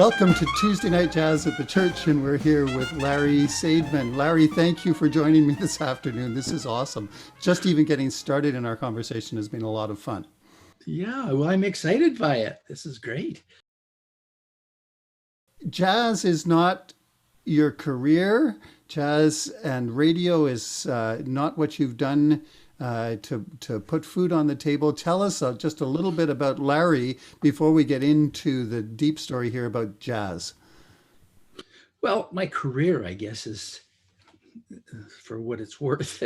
Welcome to Tuesday Night Jazz at the Church, and we're here with Larry Saidman. Larry, thank you for joining me this afternoon. This is awesome. Just even getting started in our conversation has been a lot of fun. Yeah, well, I'm excited by it. This is great. Jazz is not your career. Jazz and radio is not what you've done to put food on the table. Tell us just a little bit about Larry before we get into the deep story here about jazz. Well, my career, I guess, is, for what it's worth,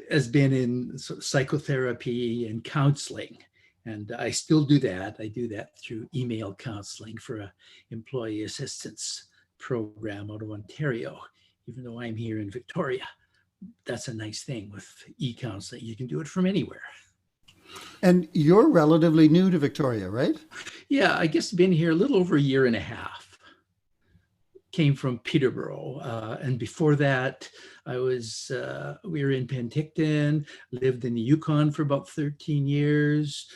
has been in psychotherapy and counseling. And I still do that. I do that through email counseling for an employee assistance program out of Ontario, even though I'm here in Victoria. That's a nice thing with e-counseling. You can do it from anywhere. And you're relatively new to Victoria, right? Yeah, I guess been here a little over a year and a half. Came from Peterborough. And before that, we were in Penticton, lived in the Yukon for about 13 years.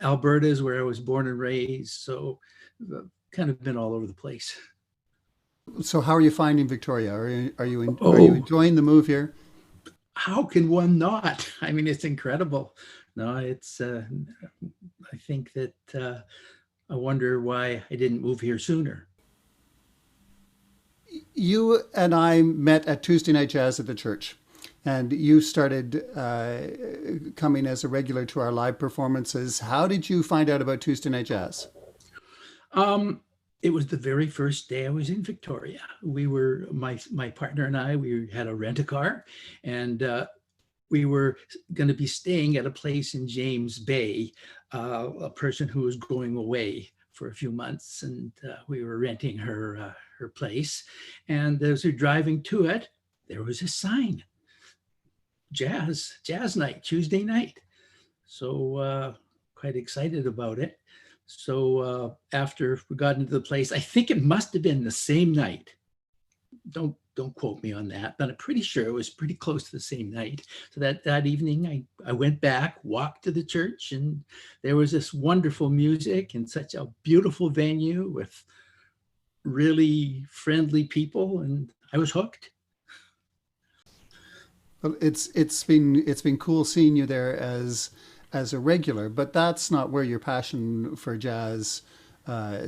Alberta is where I was born and raised. So kind of been all over the place. So how are you finding Victoria? Are you enjoying the move here? How can one not? I mean, it's incredible. No, it's. I think that I wonder why I didn't move here sooner. You and I met at Tuesday Night Jazz at the church, and you started coming as a regular to our live performances. How did you find out about Tuesday Night Jazz? It was the very first day I was in Victoria. We were, my partner and I, we had a rent-a-car, and we were going to be staying at a place in James Bay, a person who was going away for a few months, and we were renting her place. And as we were driving to it, there was a sign, jazz night, Tuesday night. So quite excited about it. So after we got into the place, I think it must have been the same night. Don't quote me on that, but I'm pretty sure it was pretty close to the same night. So that evening, I went back, walked to the church, and there was this wonderful music and such a beautiful venue with really friendly people, and I was hooked. Well, it's been cool seeing you there as a regular, but that's not where your passion for jazz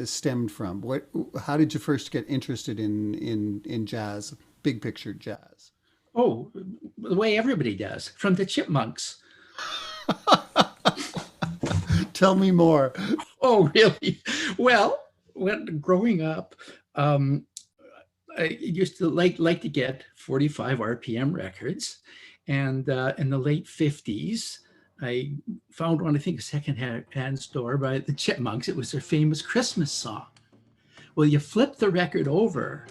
stemmed from. How did you first get interested in jazz, big picture jazz? Oh, the way everybody does, from the Chipmunks. Tell me more. Oh, really? Well, when growing up, I used to like to get 45 RPM records, and in the late 50s, I found one, I think, a second-hand store by the Chipmunks. It was their famous Christmas song. Well, you flip the record over,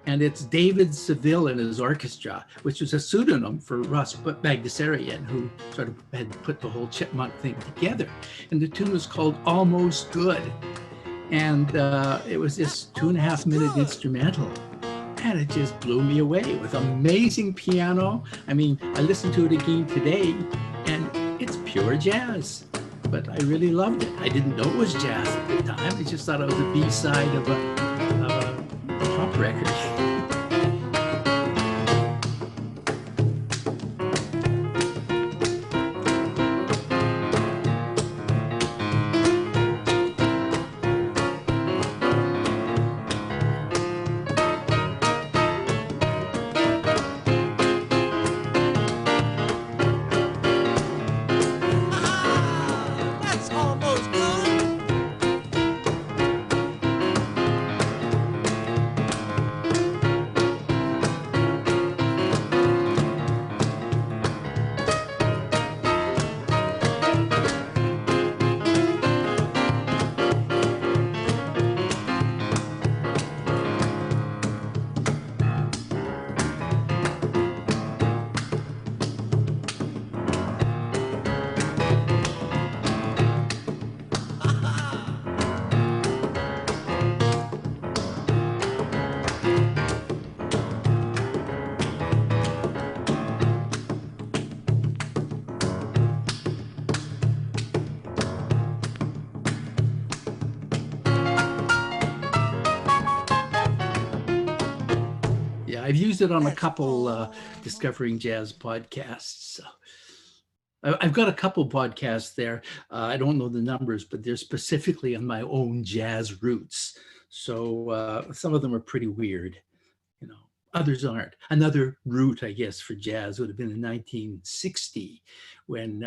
and it's David Seville and his orchestra, which was a pseudonym for Russ Bagdasarian, who sort of had put the whole Chipmunk thing together. And the tune was called Almost Good. And it was this 2.5-minute instrumental. And it just blew me away with amazing piano. I mean, I listened to it again today, and it's pure jazz, but I really loved it. I didn't know it was jazz at the time. I just thought it was a B-side of a pop record. Yeah, I've used it on a couple Discovering Jazz podcasts. So I've got a couple podcasts there. I don't know the numbers, but they're specifically on my own jazz roots. So some of them are pretty weird, you know. Others aren't. Another route, I guess, for jazz would have been in 1960 when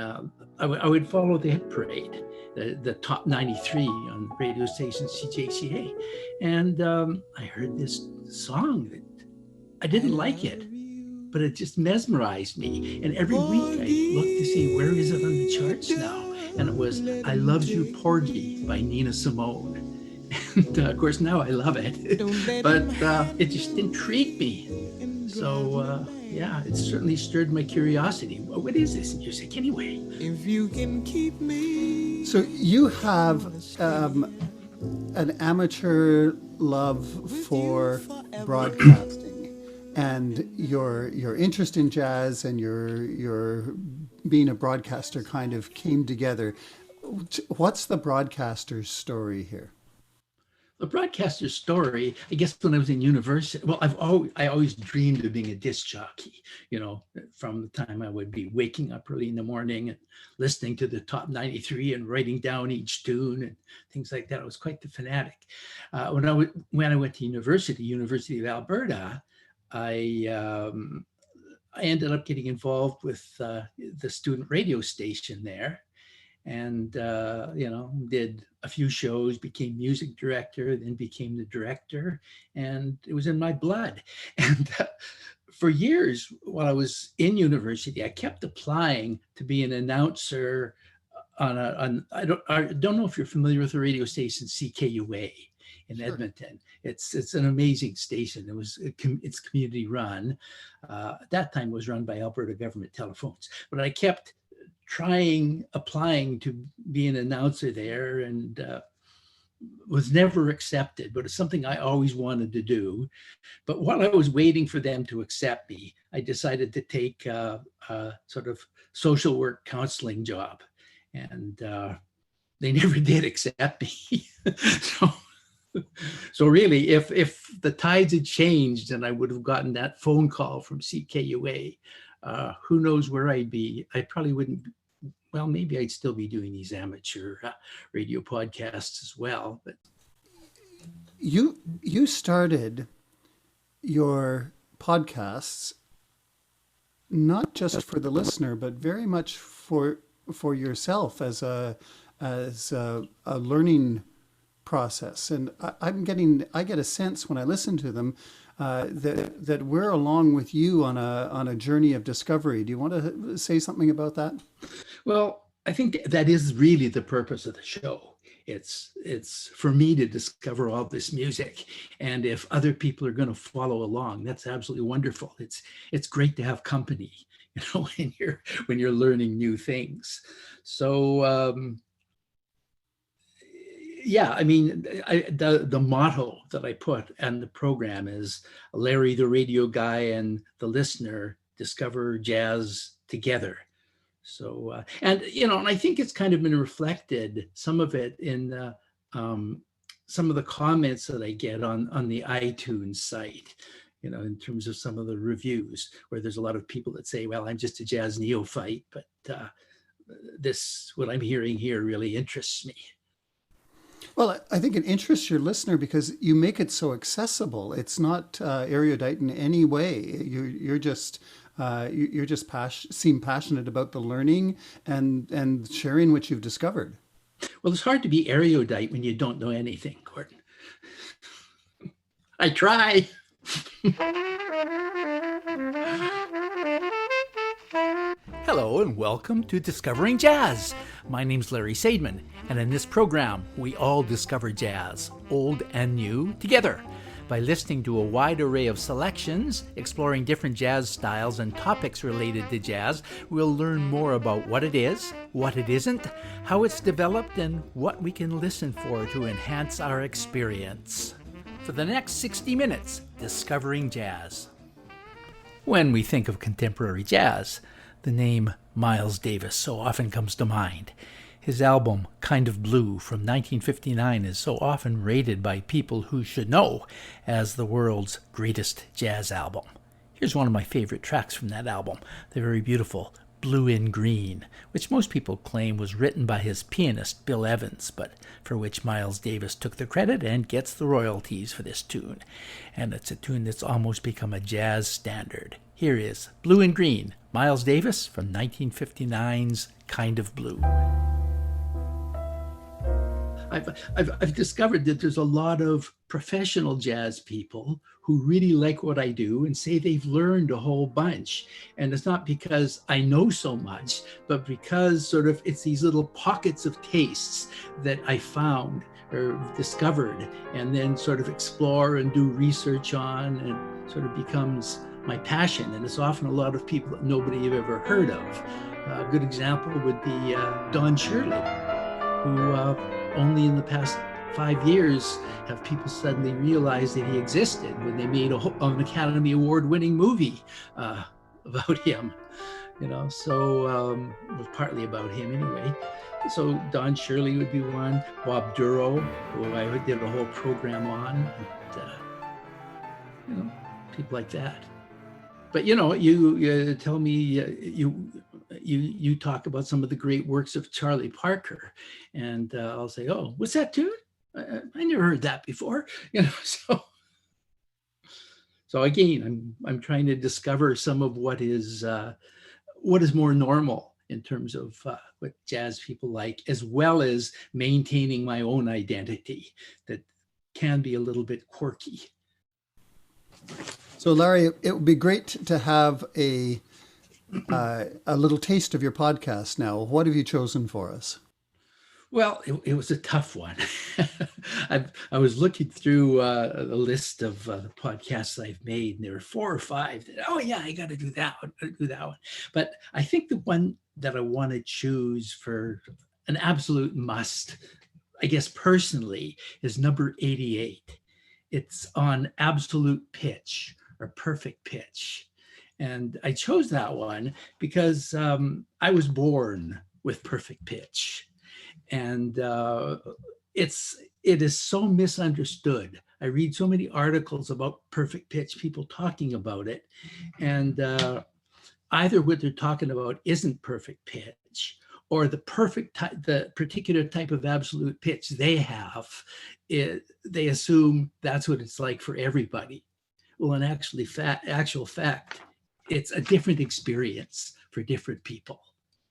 I would follow the hit parade, the top 93 on the radio station CJCA. And I heard this song that I didn't like it, but it just mesmerized me. And every week I looked to see where is it on the charts now. And it was I Loves You Porgy by Nina Simone. And of course, now I love it, but it just intrigued me. So yeah, it certainly stirred my curiosity. What is this music anyway? If you can keep me. So you have an amateur love for broadcasting, and your interest in jazz and your being a broadcaster kind of came together. What's the broadcaster's story here? The broadcaster's story, I guess when I was in university, well, I always dreamed of being a disc jockey, you know, from the time I would be waking up early in the morning and listening to the top 93 and writing down each tune and things like that. I was quite the fanatic. When I went to University of Alberta, I ended up getting involved with the student radio station there. And, you know, did a few shows, became music director, then became the director, and it was in my blood. And for years, while I was in university, I kept applying to be an announcer on I don't know if you're familiar with the radio station CKUA in Sure. Edmonton. It's an amazing station. It's community run. At that time, it was run by Alberta Government Telephones, but I kept applying to be an announcer there, and was never accepted, but it's something I always wanted to do. But while I was waiting for them to accept me, I decided to take a sort of social work counseling job, and they never did accept me. So really, if the tides had changed and I would have gotten that phone call from CKUA, who knows where I'd be? I probably wouldn't. Well, maybe I'd still be doing these amateur radio podcasts as well. But you started your podcasts not just for the listener, but very much for yourself as a learning process. And I get a sense when I listen to them that we're along with you on a journey of discovery. Do you want to say something about that? well, I think that is really the purpose of the show. It's for me to discover all this music, and if other people are going to follow along, that's absolutely wonderful. It's great to have company, you know, when you're learning new things. So yeah, I mean, the motto that I put on the program is Larry, the radio guy, and the listener discover jazz together. So, and, you know, and I think it's kind of been reflected, some of it in some of the comments that I get on the iTunes site, you know, in terms of some of the reviews, where there's a lot of people that say, well, I'm just a jazz neophyte, but what I'm hearing here really interests me. Well, I think it interests your listener because you make it so accessible. It's not erudite in any way. You're just seem passionate about the learning and sharing what you've discovered. Well, it's hard to be erudite when you don't know anything, Gordon. I try. Hello and welcome to Discovering Jazz. My name's Larry Saidman, and in this program, we all discover jazz, old and new, together. By listening to a wide array of selections, exploring different jazz styles and topics related to jazz, we'll learn more about what it is, what it isn't, how it's developed, and what we can listen for to enhance our experience. For the next 60 minutes, Discovering Jazz. When we think of contemporary jazz, the name Miles Davis so often comes to mind. His album, Kind of Blue, from 1959, is so often rated by people who should know as the world's greatest jazz album. Here's one of my favorite tracks from that album, the very beautiful Blue in Green, which most people claim was written by his pianist Bill Evans, but for which Miles Davis took the credit and gets the royalties for this tune. And it's a tune that's almost become a jazz standard. Here is Blue in Green, Miles Davis from 1959's Kind of Blue. I've discovered that there's a lot of professional jazz people who really like what I do and say they've learned a whole bunch. And it's not because I know so much, but because sort of it's these little pockets of tastes that I found or discovered and then sort of explore and do research on, and sort of becomes my passion. And it's often a lot of people that nobody have ever heard of. A good example would be Don Shirley, who only in the past 5 years have people suddenly realized that he existed when they made an Academy Award-winning movie about him, so it was partly about him anyway. So Don Shirley would be one, Bob Duro, who I did a whole program on, and, people like that. But you tell me you talk about some of the great works of Charlie Parker, and I'll say, "Oh, what's that tune? I never heard that before." So again, I'm trying to discover some of what is more normal in terms of what jazz people like, as well as maintaining my own identity that can be a little bit quirky. So, Larry, it would be great to have a little taste of your podcast now. What have you chosen for us? Well, it was a tough one. I was looking through the list of the podcasts I've made, and there were 4 or 5 that, I got to do that one. But I think the one that I want to choose for an absolute must, I guess personally, is number 88. It's on absolute pitch or perfect pitch. And I chose that one because I was born with perfect pitch. And it is so misunderstood. I read so many articles about perfect pitch, people talking about it. And either what they're talking about isn't perfect pitch, or the particular type of absolute pitch they have, they assume that's what it's like for everybody. Well, in actual fact, it's a different experience for different people,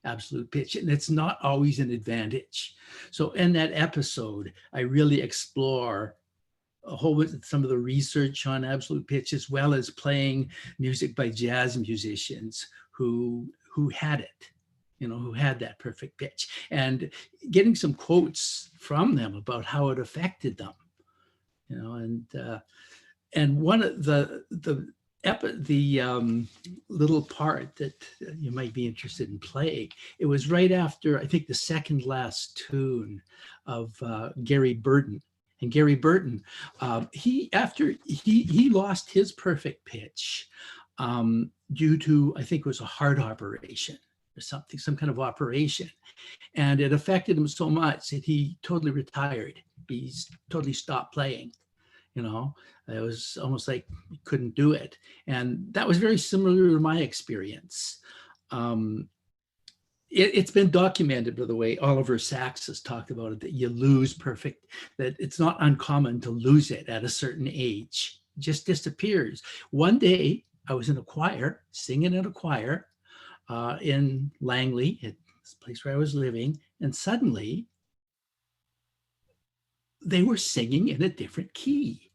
absolute pitch, and it's not always an advantage. So in that episode, I really explore a whole bit some of the research on absolute pitch, as well as playing music by jazz musicians who had it, who had that perfect pitch, and getting some quotes from them about how it affected them, and one of the little part that you might be interested in playing, it was right after, I think, the second last tune of Gary Burton. And Gary Burton, he lost his perfect pitch due to, I think it was a heart operation or something, some kind of operation. And it affected him so much that he totally retired. He totally stopped playing. It was almost like he couldn't do it. And that was very similar to my experience. It's been documented, by the way. Oliver Sacks has talked about it, that you lose perfect, that it's not uncommon to lose it at a certain age. It just disappears. One day I was in a choir, singing in a choir in Langley, at this place where I was living, and suddenly they were singing in a different key.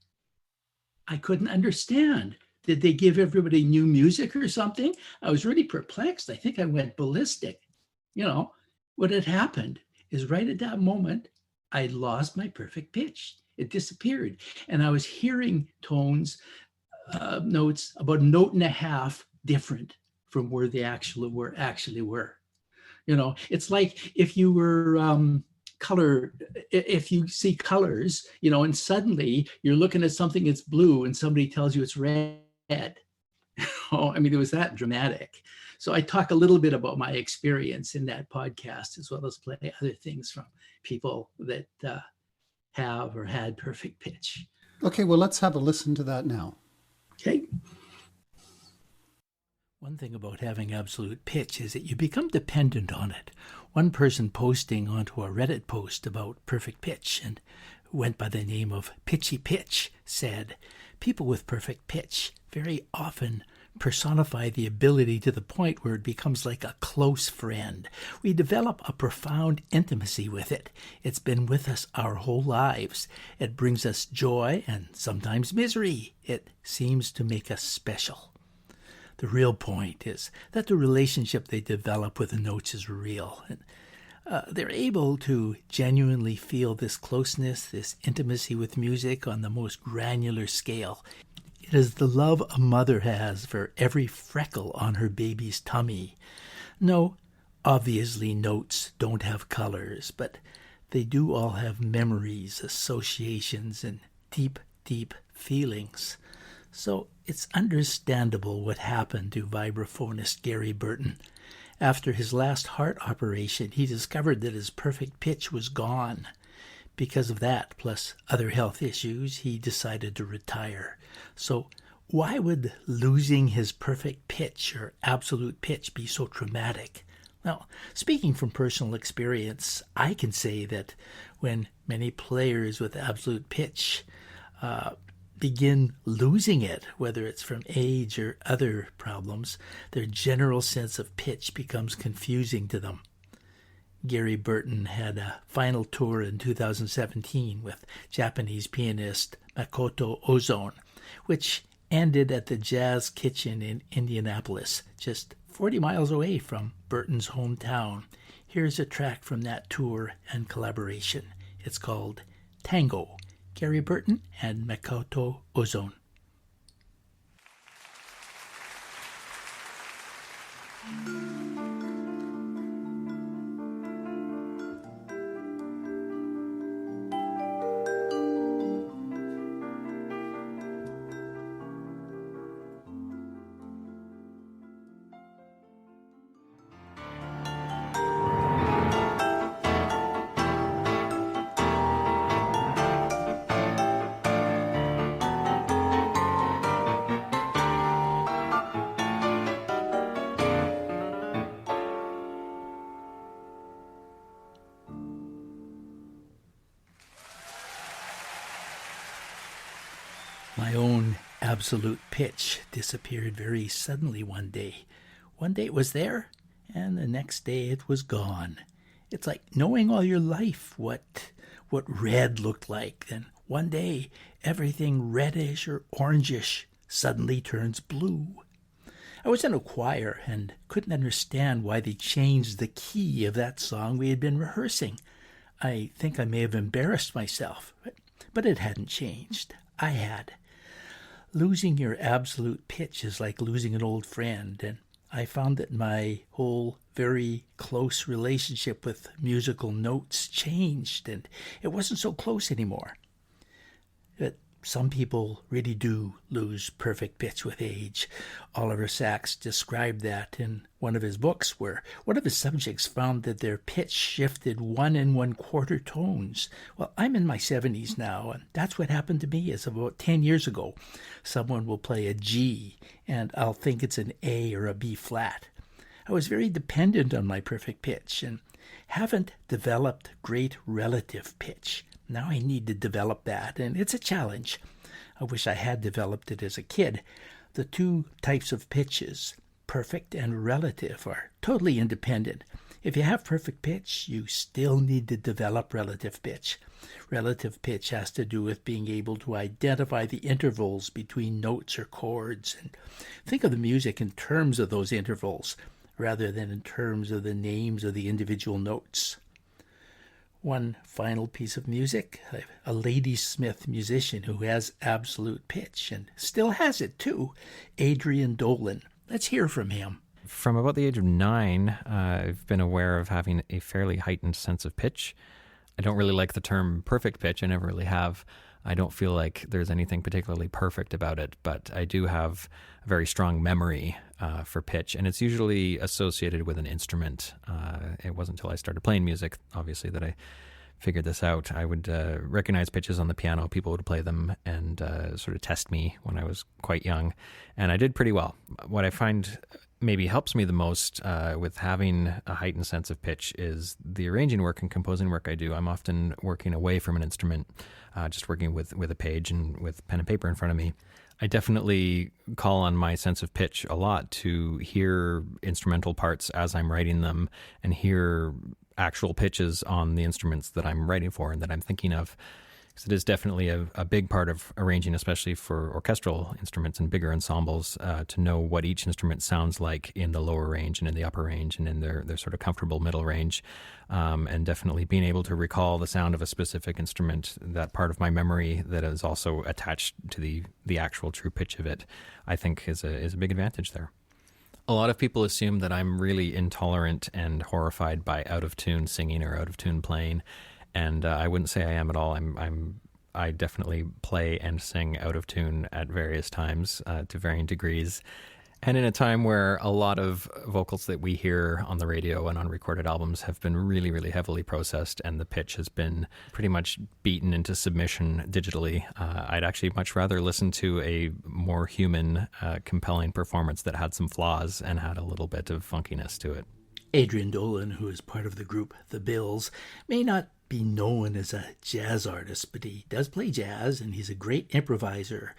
I couldn't understand. Did they give everybody new music or something? I was really perplexed. I think I went ballistic. What had happened is right at that moment, I lost my perfect pitch. It disappeared. And I was hearing tones, notes about a note and a half different from where they actually were. It's like if you were if you see colors, and suddenly you're looking at something that's blue and somebody tells you it's red. It was that dramatic. So I talk a little bit about my experience in that podcast, as well as play other things from people that have or had perfect pitch. Okay, well, let's have a listen to that now. Okay. One thing about having absolute pitch is that you become dependent on it. One person posting onto a Reddit post about perfect pitch and who went by the name of Pitchy Pitch said, people with perfect pitch very often personify the ability to the point where it becomes like a close friend. We develop a profound intimacy with it. It's been with us our whole lives. It brings us joy and sometimes misery. It seems to make us special. The real point is that the relationship they develop with the notes is real. And they're able to genuinely feel this closeness, this intimacy with music on the most granular scale. It is the love a mother has for every freckle on her baby's tummy. No, obviously notes don't have colors, but they do all have memories, associations, and deep, deep feelings. So it's understandable what happened to vibraphonist Gary Burton. After his last heart operation, he discovered that his perfect pitch was gone. Because of that, plus other health issues, he decided to retire. So why would losing his perfect pitch or absolute pitch be so traumatic? Well, speaking from personal experience, I can say that when many players with absolute pitch begin losing it, whether it's from age or other problems, their general sense of pitch becomes confusing to them. Gary Burton had a final tour in 2017 with Japanese pianist Makoto Ozone, which ended at the Jazz Kitchen in Indianapolis, just 40 miles away from Burton's hometown. Here's a track from that tour and collaboration. It's called Tango, Gary Burton and Makoto Ozone. My own absolute pitch disappeared very suddenly one day. One day it was there, and the next day it was gone. It's like knowing all your life what red looked like. Then one day everything reddish or orangish suddenly turns blue. I was in a choir and couldn't understand why they changed the key of that song we had been rehearsing. I think I may have embarrassed myself, but it hadn't changed. I had. Losing your absolute pitch is like losing an old friend, and I found that my whole very close relationship with musical notes changed, and it wasn't so close anymore. But some people really do lose perfect pitch with age. Oliver Sacks described that in one of his books, where one of his subjects found that their pitch shifted 1 1/4 tones. Well, I'm in my 70s now, and that's what happened to me as about 10 years ago. Someone will play a G, and I'll think it's an A or a B flat. I was very dependent on my perfect pitch and haven't developed great relative pitch. Now I need to develop that, and it's a challenge. I wish I had developed it as a kid. The two types of pitches, perfect and relative, are totally independent. If you have perfect pitch, you still need to develop relative pitch. Relative pitch has to do with being able to identify the intervals between notes or chords, and think of the music in terms of those intervals, rather than in terms of the names of the individual notes. One final piece of music, a Ladysmith musician who has absolute pitch, and still has it too, Adrian Dolan. Let's hear from him. From about the age of 9, I've been aware of having a fairly heightened sense of pitch. I don't really like the term perfect pitch. I never really have. I don't feel like there's anything particularly perfect about it, but I do have a very strong memory for pitch, and it's usually associated with an instrument. It wasn't until I started playing music, obviously, that I figured this out. I would recognize pitches on the piano. People would play them and sort of test me when I was quite young, and I did pretty well. What I find maybe helps me the most with having a heightened sense of pitch is the arranging work and composing work I do. I'm often working away from an instrument, just working with a page and with pen and paper in front of me. I definitely call on my sense of pitch a lot to hear instrumental parts as I'm writing them and hear actual pitches on the instruments that I'm writing for and that I'm thinking of. Because it is definitely a big part of arranging, especially for orchestral instruments and bigger ensembles, to know what each instrument sounds like in the lower range and in the upper range and in their sort of comfortable middle range. And definitely being able to recall the sound of a specific instrument, that part of my memory that is also attached to the actual true pitch of it, I think is a big advantage there. A lot of people assume that I'm really intolerant and horrified by out-of-tune singing or out-of-tune playing, and I wouldn't say I am at all. I definitely play and sing out of tune at various times to varying degrees. And in a time where a lot of vocals that we hear on the radio and on recorded albums have been really, really heavily processed and the pitch has been pretty much beaten into submission digitally, I'd actually much rather listen to a more human, compelling performance that had some flaws and had a little bit of funkiness to it. Adrian Dolan, who is part of the group The Bills, may not be known as a jazz artist, but he does play jazz, and he's a great improviser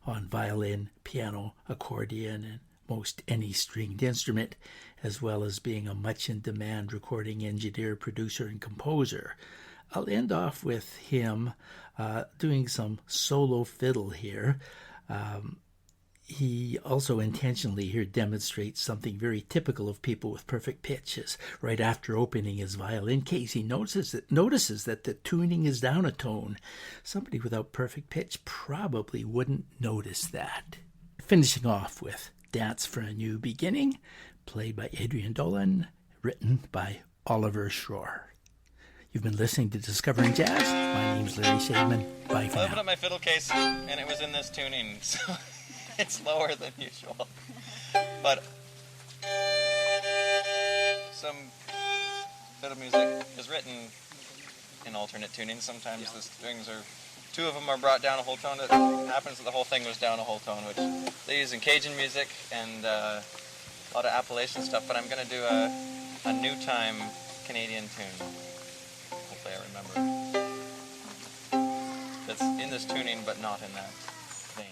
on violin, piano, accordion, and most any stringed instrument, as well as being a much-in-demand recording engineer, producer, and composer. I'll end off with him doing some solo fiddle here. He also intentionally here demonstrates something very typical of people with perfect pitches. Right after opening his violin case, he notices that the tuning is down a tone. Somebody without perfect pitch probably wouldn't notice that. Finishing off with Dance for a New Beginning, played by Adrian Dolan, written by Oliver Schroer. You've been listening to Discovering Jazz. My name's Larry Saidman. Bye for now. I opened up my fiddle case, and it was in this tuning, so it's lower than usual. But some fiddle music is written in alternate tunings. Sometimes the strings are, two of them are brought down a whole tone. It happens that the whole thing was down a whole tone, which they use in Cajun music and a lot of Appalachian stuff. But I'm going to do a new time Canadian tune. Hopefully I remember. That's in this tuning, but not in that vein.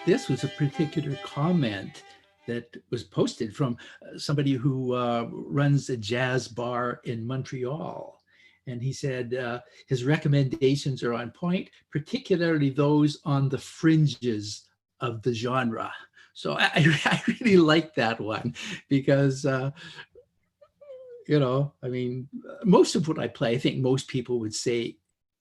This was a particular comment that was posted from somebody who runs a jazz bar in Montreal. And he said his recommendations are on point, particularly those on the fringes of the genre. So I really like that one because, most of what I play, I think most people would say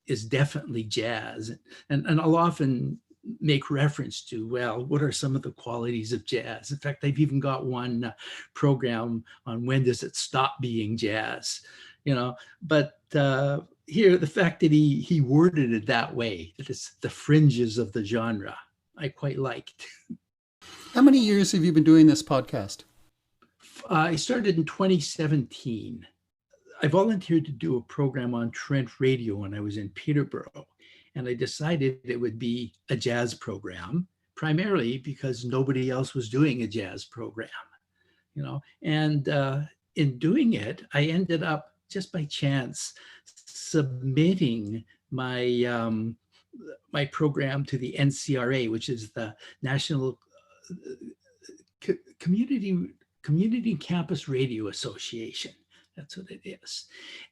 is definitely jazz. And I'll often make reference to, well, what are some of the qualities of jazz? In fact, I've even got one program on when does it stop being jazz, but here, the fact that he worded it that way, that it's the fringes of the genre, I quite liked. How many years have you been doing this podcast? I started in 2017. I volunteered to do a program on Trent Radio when I was in Peterborough. And I decided it would be a jazz program, primarily because nobody else was doing a jazz program, And in doing it, I ended up, just by chance, submitting my my program to the NCRA, which is the National Community Campus Radio Association. That's what it is.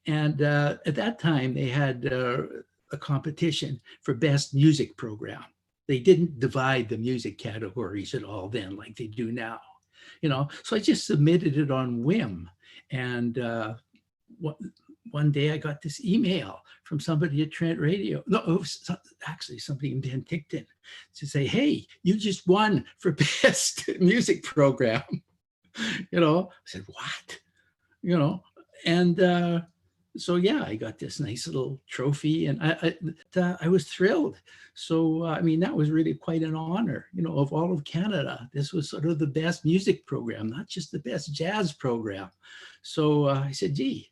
And at that time, they had a competition for best music program. They didn't divide the music categories at all then like they do now, So I just submitted it on whim. And one day I got this email from somebody at Trent Radio. No, it was actually somebody in Penticton to say, hey, you just won for best music program. I said, what? And so, yeah, I got this nice little trophy, and I was thrilled. So, that was really quite an honor, of all of Canada. This was sort of the best music program, not just the best jazz program. So I said, gee,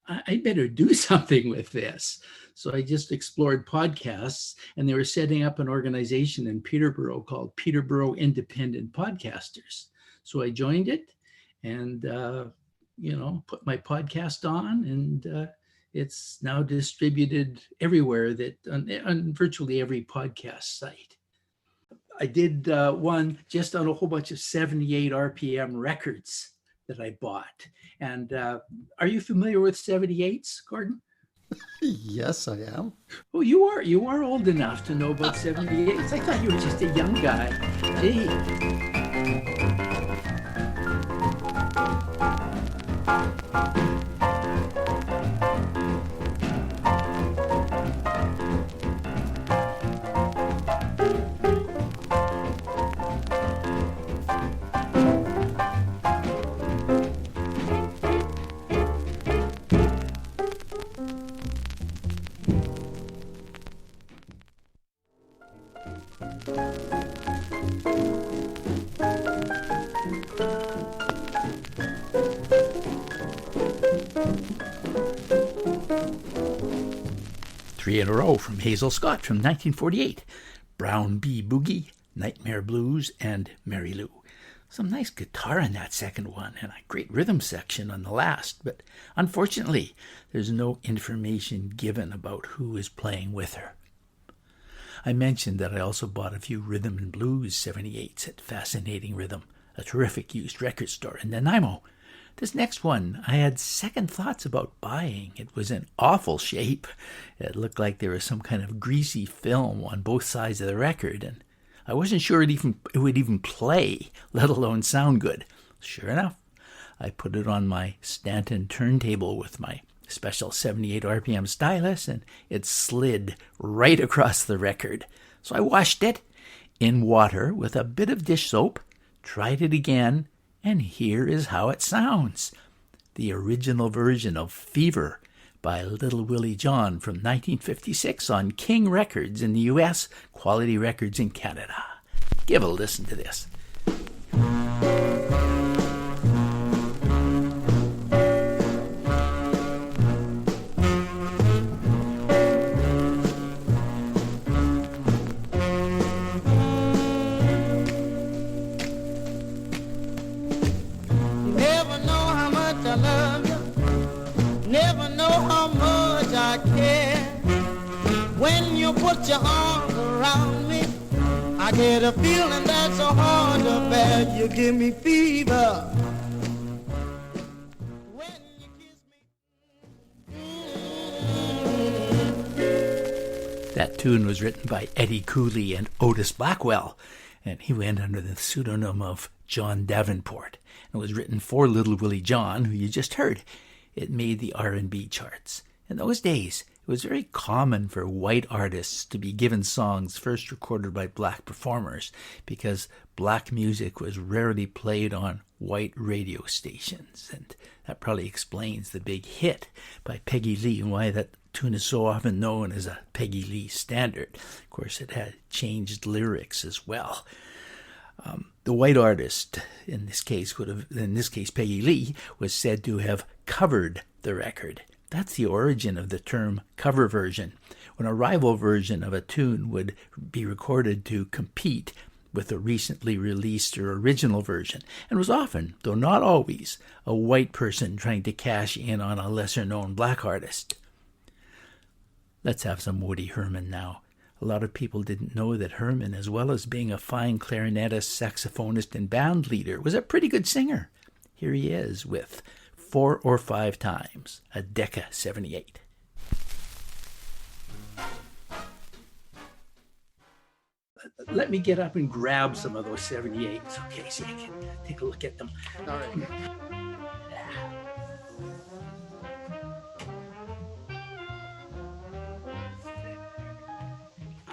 I better do something with this. So I just explored podcasts, and they were setting up an organization in Peterborough called Peterborough Independent Podcasters. So I joined it and, put my podcast on, and it's now distributed everywhere on virtually every podcast site. I did one just on a whole bunch of 78 RPM records that I bought. And are you familiar with 78s, Gordon? Yes, I am. Oh, you are old enough to know about 78s. I thought you were just a young guy. Gee. Three in a row from Hazel Scott from 1948. Brown Bee Boogie, Nightmare Blues, and Mary Lou. Some nice guitar in that second one, and a great rhythm section on the last, but unfortunately, there's no information given about who is playing with her. I mentioned that I also bought a few rhythm and blues 78s at Fascinating Rhythm, a terrific used record store in Nanaimo. This next one, I had second thoughts about buying. It was in awful shape. It looked like there was some kind of greasy film on both sides of the record, and I wasn't sure it would even play, let alone sound good. Sure enough, I put it on my Stanton turntable with my special 78 RPM stylus, and it slid right across the record. So I washed it in water with a bit of dish soap, tried it again, and here is how it sounds. The original version of Fever by Little Willie John from 1956 on King Records in the US, Quality Records in Canada. Give a listen to this. Put your arms around me. I get a feeling that's so hard to bear. You give me fever when you kiss me. That tune was written by Eddie Cooley and Otis Blackwell, and he went under the pseudonym of John Davenport. It was written for Little Willie John, who you just heard. It made the R&B charts. In those days, it was very common for white artists to be given songs first recorded by black performers because black music was rarely played on white radio stations. And that probably explains the big hit by Peggy Lee and why that tune is so often known as a Peggy Lee standard. Of course, it had changed lyrics as well. The white artist, in this case Peggy Lee, was said to have covered the record. That's the origin of the term cover version, when a rival version of a tune would be recorded to compete with a recently released or original version, and was often, though not always, a white person trying to cash in on a lesser-known black artist. Let's have some Woody Herman now. A lot of people didn't know that Herman, as well as being a fine clarinetist, saxophonist, and band leader, was a pretty good singer. Here he is with 4 or 5 times, a Decca 78. Let me get up and grab some of those 78s, okay, so I can take a look at them. All right.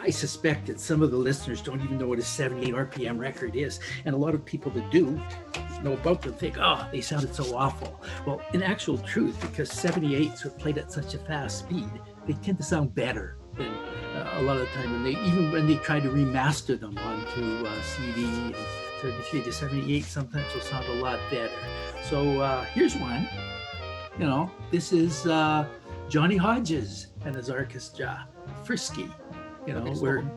I suspect that some of the listeners don't even know what a 78 RPM record is. And a lot of people that do know about them think, oh, they sounded so awful. Well, in actual truth, because 78s are played at such a fast speed, they tend to sound better than a lot of the time even when they try to remaster them onto CD and 33 to 78, sometimes will sound a lot better. So here's one. This is Johnny Hodges and his orchestra, Frisky. Okay,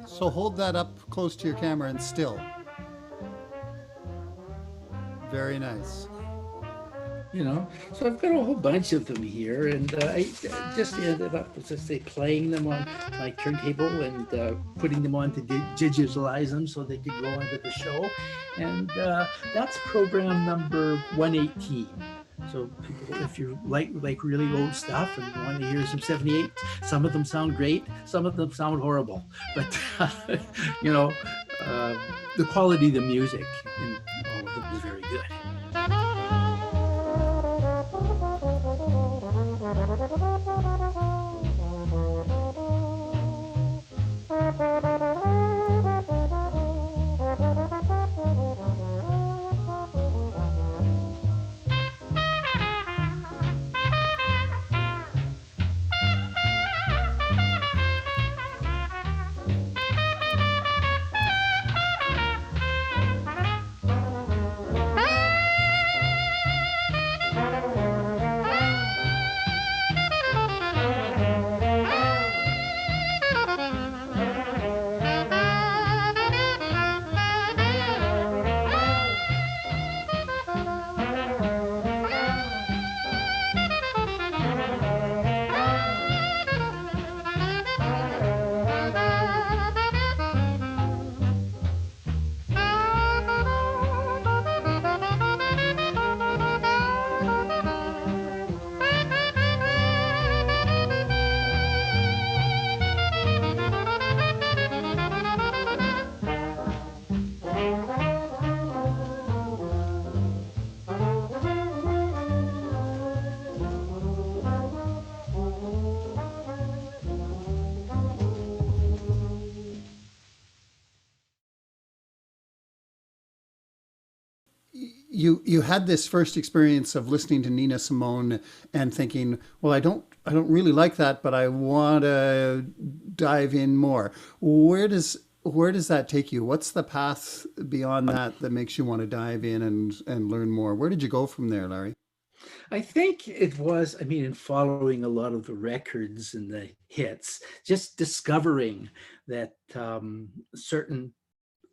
so hold that up close to your camera and still. Very nice. So I've got a whole bunch of them here, and I just ended up, playing them on my turntable and putting them on to digitalize them so they could go onto the show. And that's program number 118. So people, if you like really old stuff and you want to hear some 78, some of them sound great, some of them sound horrible. But, the quality of the music in all of them is very good. You had this first experience of listening to Nina Simone and thinking, well, I don't really like that, but I want to dive in more. Where does that take you? What's the path beyond that makes you want to dive in and learn more? Where did you go from there, Larry? I think it was, in following a lot of the records and the hits, just discovering that certain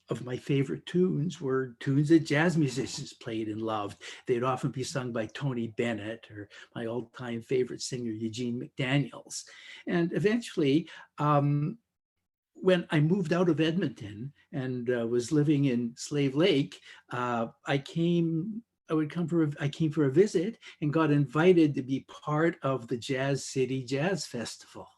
of my favorite tunes were tunes that jazz musicians played and loved. They'd often be sung by Tony Bennett or my all-time favorite singer, Eugene McDaniels. And eventually, when I moved out of Edmonton and was living in Slave Lake, I came for a visit and got invited to be part of the Jazz City Jazz Festival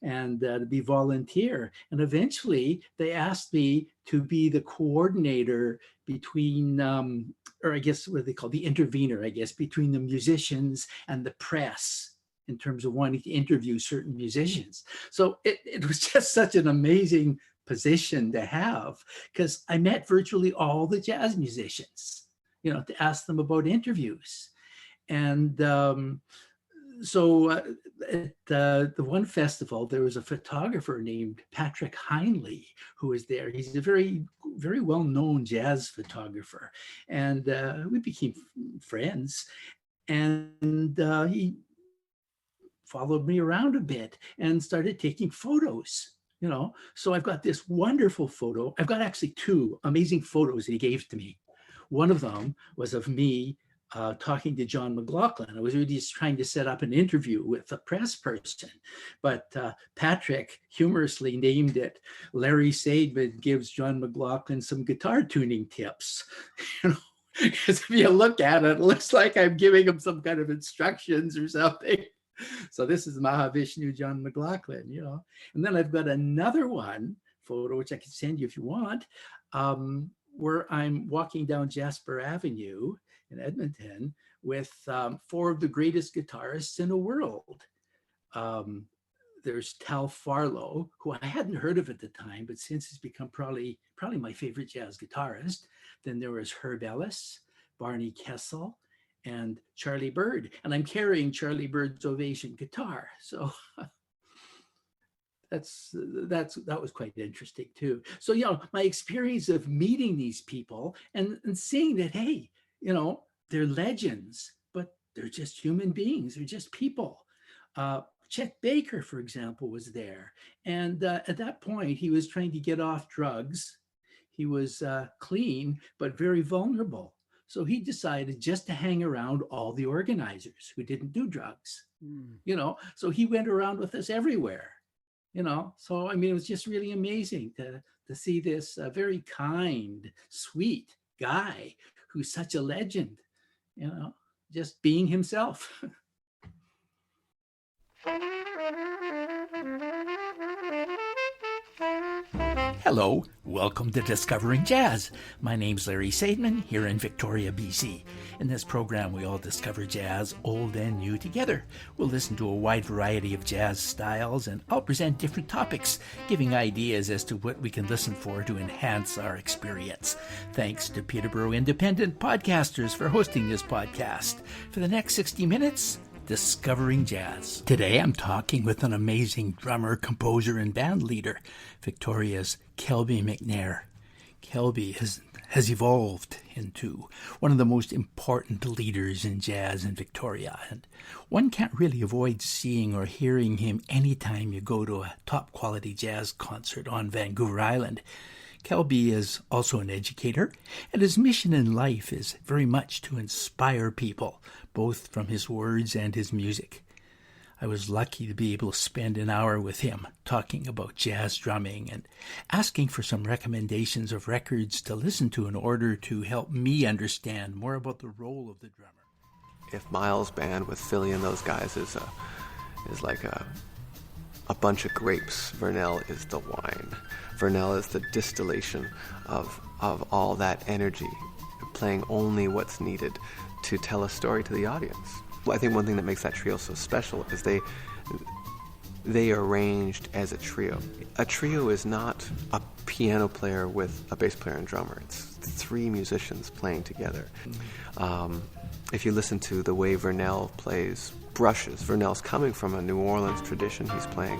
and to be volunteer. And eventually they asked me to be the coordinator between, or I guess what they call the intervener, between the musicians and the press in terms of wanting to interview certain musicians. So it was just such an amazing position to have, because I met virtually all the jazz musicians, to ask them about interviews. And so at the one festival, there was a photographer named Patrick Heinley who was there. He's a very, very well-known jazz photographer. And we became friends. And he followed me around a bit and started taking photos. So I've got this wonderful photo. I've got actually two amazing photos that he gave to me. One of them was of me talking to John McLaughlin. I was really just trying to set up an interview with a press person, but Patrick humorously named it Larry Saidman gives John McLaughlin some guitar tuning tips. Because if you look at it, it looks like I'm giving him some kind of instructions or something. So this is Mahavishnu John McLaughlin, And then I've got another photo, which I can send you if you want, where I'm walking down Jasper Avenue in Edmonton with four of the greatest guitarists in the world. there's Tal Farlow, who I hadn't heard of at the time, but since has become probably my favorite jazz guitarist. Then there was Herb Ellis, Barney Kessel, and Charlie Bird. And I'm carrying Charlie Bird's Ovation guitar. So that was quite interesting too. So, my experience of meeting these people and seeing that, hey, they're legends, but they're just human beings. They're just people. Chet Baker, for example, was there. And at that point, he was trying to get off drugs. He was clean, but very vulnerable. So he decided just to hang around all the organizers who didn't do drugs. So he went around with us everywhere. So, it was just really amazing to see this very kind, sweet guy who's such a legend, just being himself. Hello, welcome to Discovering Jazz. My name's Larry Saidman here in Victoria, BC. In this program, we all discover jazz, old and new, together. We'll listen to a wide variety of jazz styles, and I'll present different topics, giving ideas as to what we can listen for to enhance our experience. Thanks to Peterborough Independent Podcasters for hosting this podcast. For the next 60 minutes, Discovering Jazz. Today I'm talking with an amazing drummer, composer, and band leader, Victoria's Kelby McNair. Kelby has evolved into one of the most important leaders in jazz in Victoria, and one can't really avoid seeing or hearing him anytime you go to a top-quality jazz concert on Vancouver Island. Kelby is also an educator, and his mission in life is very much to inspire people, both from his words and his music. I was lucky to be able to spend an hour with him talking about jazz drumming and asking for some recommendations of records to listen to in order to help me understand more about the role of the drummer. If Miles' band with Philly and those guys is like a bunch of grapes, Vernell is the wine. Vernell is the distillation of all that energy, playing only what's needed to tell a story to the audience. Well, I think one thing that makes that trio so special is they arranged as a trio. A trio is not a piano player with a bass player and drummer. It's three musicians playing together. If you listen to the way Vernell plays brushes, Vernell's coming from a New Orleans tradition. He's playing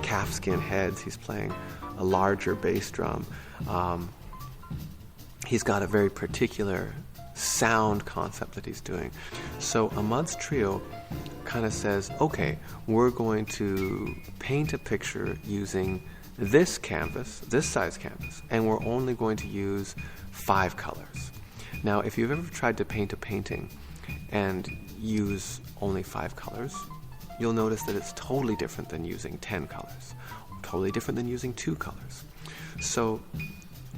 calfskin heads. He's playing a larger bass drum. He's got a very particular sound concept that he's doing. So Ahmad's trio kind of says, okay, we're going to paint a picture using this canvas, this size canvas, and we're only going to use 5 colors. Now, if you've ever tried to paint a painting and use only 5 colors, you'll notice that it's totally different than using 10 colors, totally different than using 2 colors. So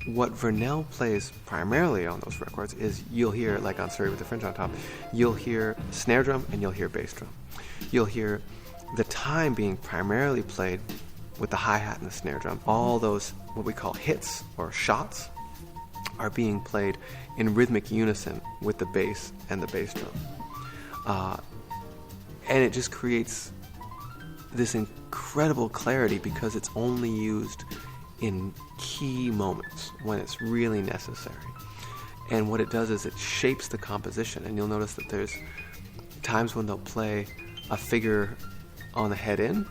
what Vernell plays primarily on those records is you'll hear, like on Surrey with the Fringe on Top, you'll hear snare drum and you'll hear bass drum. You'll hear the time being primarily played with the hi-hat and the snare drum. All those, what we call hits or shots, are being played in rhythmic unison with the bass and the bass drum. And it just creates this incredible clarity because it's only used in key moments when it's really necessary. And what it does is it shapes the composition, and you'll notice that there's times when they'll play a figure on the head in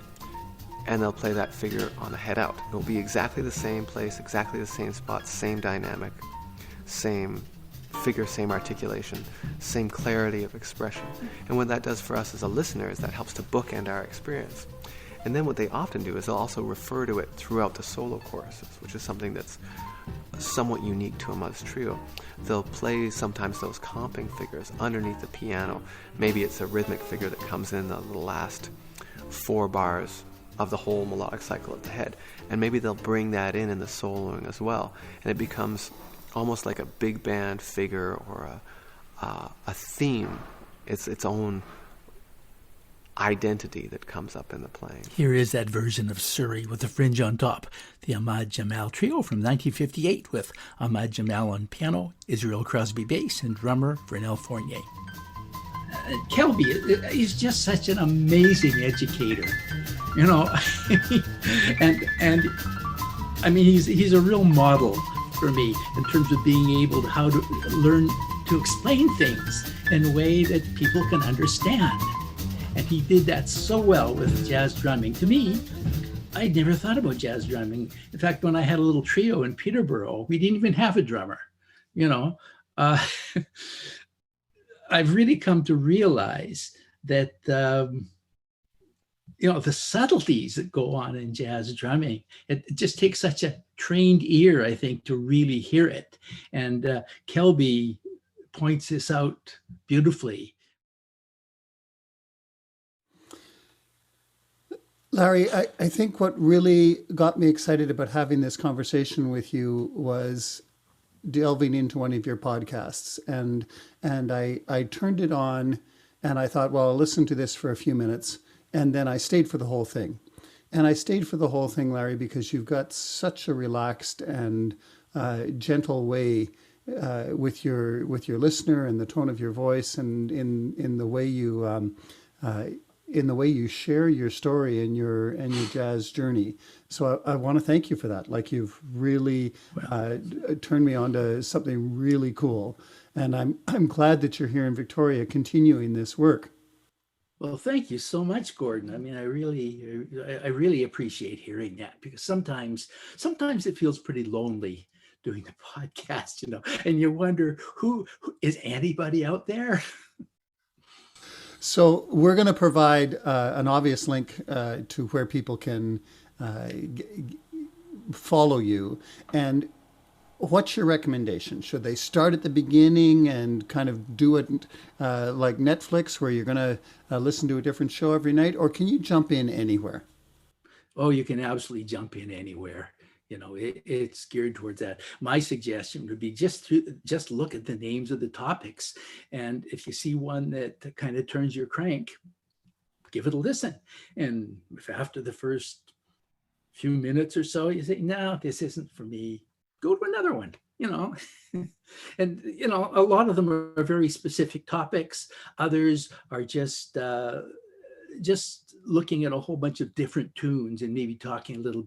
and they'll play that figure on the head out. It'll be exactly the same place, exactly the same spot, same dynamic, same figure, same articulation, same clarity of expression. And what that does for us as a listener is that helps to bookend our experience. And then what they often do is they'll also refer to it throughout the solo choruses, which is something that's somewhat unique to Ahmad's trio. They'll play sometimes those comping figures underneath the piano. Maybe it's a rhythmic figure that comes in the last 4 bars of the whole melodic cycle at the head. And maybe they'll bring that in the soloing as well. And it becomes almost like a big band figure or a theme. It's its own identity that comes up in the playing. Here is that version of Surrey with the Fringe on Top, the Ahmad Jamal Trio from 1958 with Ahmad Jamal on piano, Israel Crosby bass, and drummer Vernell Fournier. Kelby is just such an amazing educator. you know. and I mean, he's a real model for me in terms of being able to how to learn to explain things in a way that people can understand. And he did that so well with jazz drumming. To me, I'd never thought about jazz drumming. In fact, when I had a little trio in Peterborough, we didn't even have a drummer, you know. I've really come to realize that, you know, the subtleties that go on in jazz drumming, it just takes such a trained ear, I think, to really hear it. And Kelby points this out beautifully. Larry, I think what really got me excited about having this conversation with you was delving into one of your podcasts. And I turned it on and I thought, well, I'll listen to this for a few minutes. And then I stayed for the whole thing. And I stayed for the whole thing, Larry, because you've got such a relaxed and gentle way with your listener and the tone of your voice and in the way you share your story and your jazz journey. So I want to thank you for that. Like, you've really turned me on to something really cool. And I'm glad that you're here in Victoria continuing this work. Well, thank you so much, Gordon. I mean, I really appreciate hearing that, because sometimes it feels pretty lonely doing the podcast, you know, and you wonder who is anybody out there? So we're going to provide an obvious link to where people can follow you. And what's your recommendation? Should they start at the beginning and kind of do it like Netflix, where you're going to listen to a different show every night? Or can you jump in anywhere? Oh, you can absolutely jump in anywhere. You know, it's geared towards that. My suggestion would be just look at the names of the topics. And if you see one that kind of turns your crank, give it a listen. And if after the first few minutes or so, you say, no, this isn't for me, go to another one, you know. And, you know, a lot of them are very specific topics. Others are just looking at a whole bunch of different tunes and maybe talking a little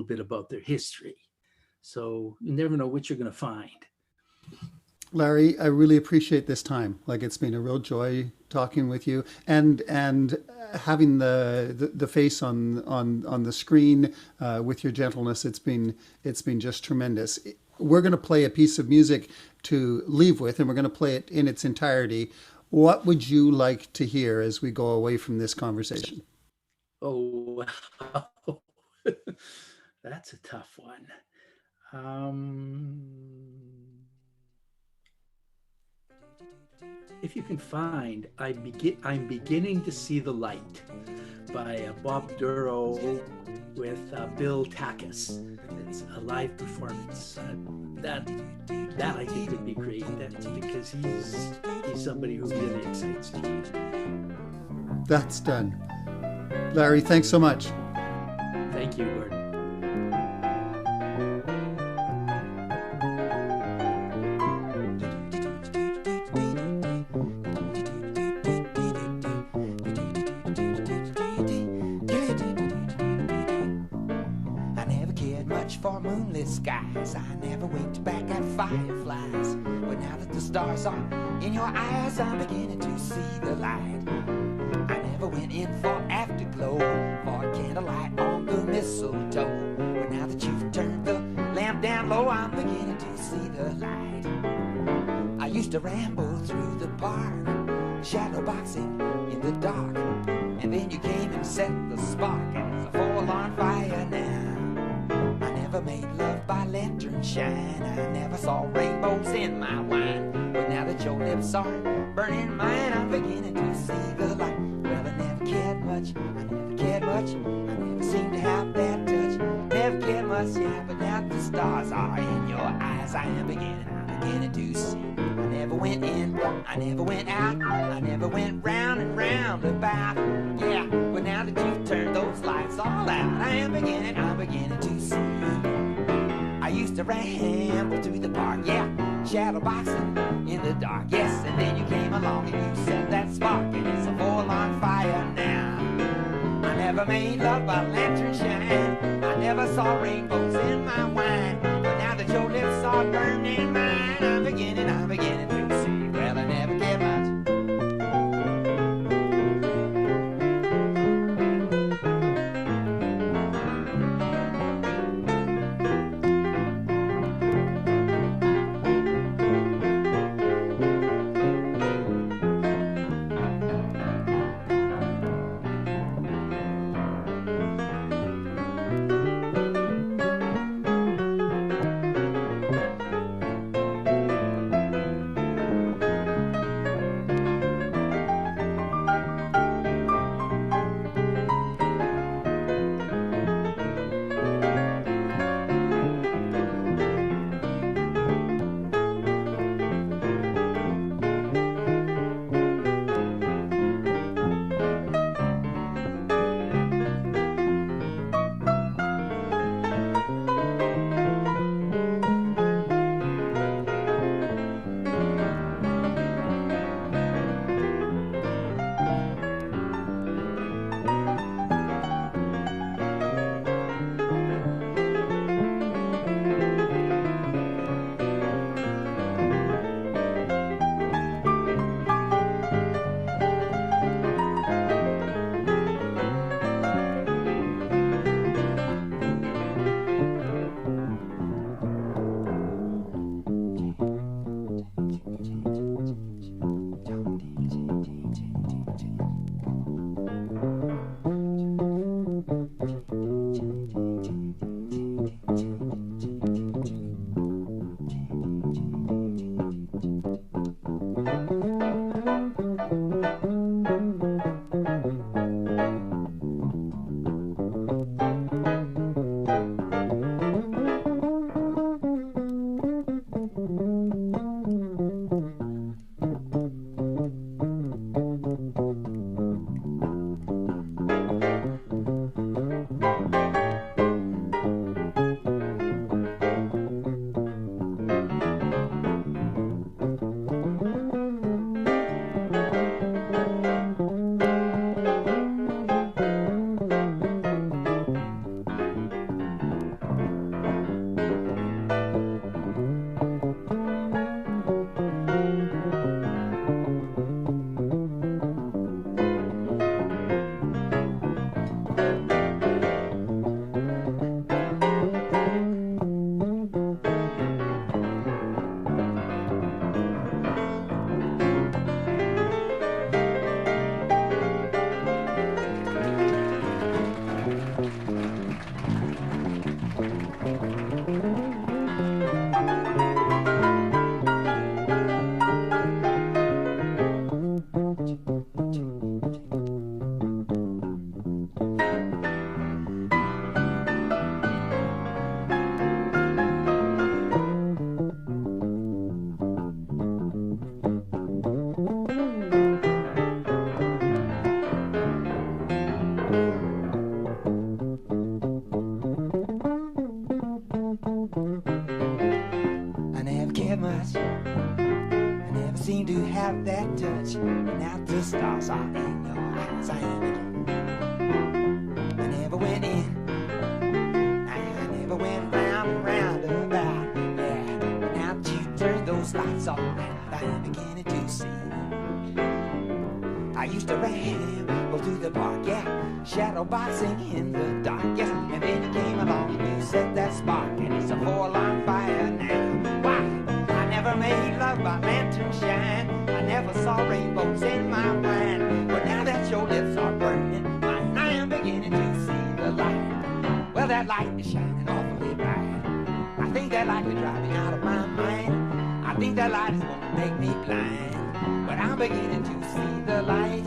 bit about their history. So you never know what you're going to find. Larry, I really appreciate this time. Like, it's been a real joy talking with you, and having the face on the screen with your gentleness. It's been just tremendous. We're going to play a piece of music to leave with, and we're going to play it in its entirety. What would you like to hear as we go away from this conversation? Oh, wow. That's a tough one. If you can find I'm Beginning to See the Light by Bob Duro with Bill Takis. It's a live performance. That I think would be great. That's because he's somebody who really excites me. That's done. Larry, thanks so much. Thank you, Gordon. For moonlit skies, I never winked back at fireflies. But now that the stars are in your eyes, I'm beginning to see the light. I never went in for afterglow, for candlelight on the mistletoe. But now that you've turned the lamp down low, I'm beginning to see the light. I used to ramble through the park, shadow boxing in the dark, and then you came and set the spark, and it's a full-on fire now. Never made love by lantern shine. I never saw rainbows in my wine. But now that your lips are burning mine, I'm beginning to see the light. Well, I never cared much. I never seemed to have that touch. Never cared much, yeah. But now that the stars are in your eyes, I'm beginning to see. I never went in, I never went out, I never went round and round about. Yeah, but now that you've turned those lights all out, I'm beginning to see. I used to ramble through the park, yeah, shadow boxing in the dark, yes, and then you came along and you set that spark, and it's a full-on fire now. I never made love by lantern shine. I never saw rainbows in my wine. But now that your lips are burning mine, I'm beginning to see. Well, I never cared much. Stars are in your eyes, I am again. I never went in, I never went round and round about, yeah. But now that you turned those lights all out, I am beginning to see. I used to ramble through the park, yeah, shadow boxing in the dark, yes. And then you came along and you set that spark, and it's a four-alarm fire now. Why? I never made love by lantern shine. I never saw rainbows in my wine. But now that your lips are burning mine, I am beginning to see the light. Well, that light is shining awfully bright. I think that light is driving out of my mind. I think that light is gonna make me blind. But I'm beginning to see the light.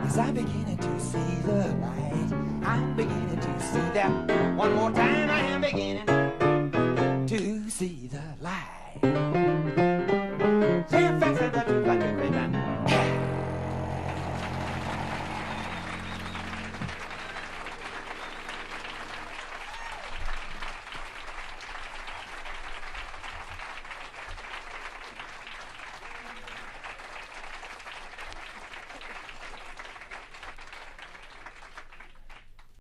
Yes, I'm beginning to see the light. I'm beginning to see that. One more time, I am beginning to see the light.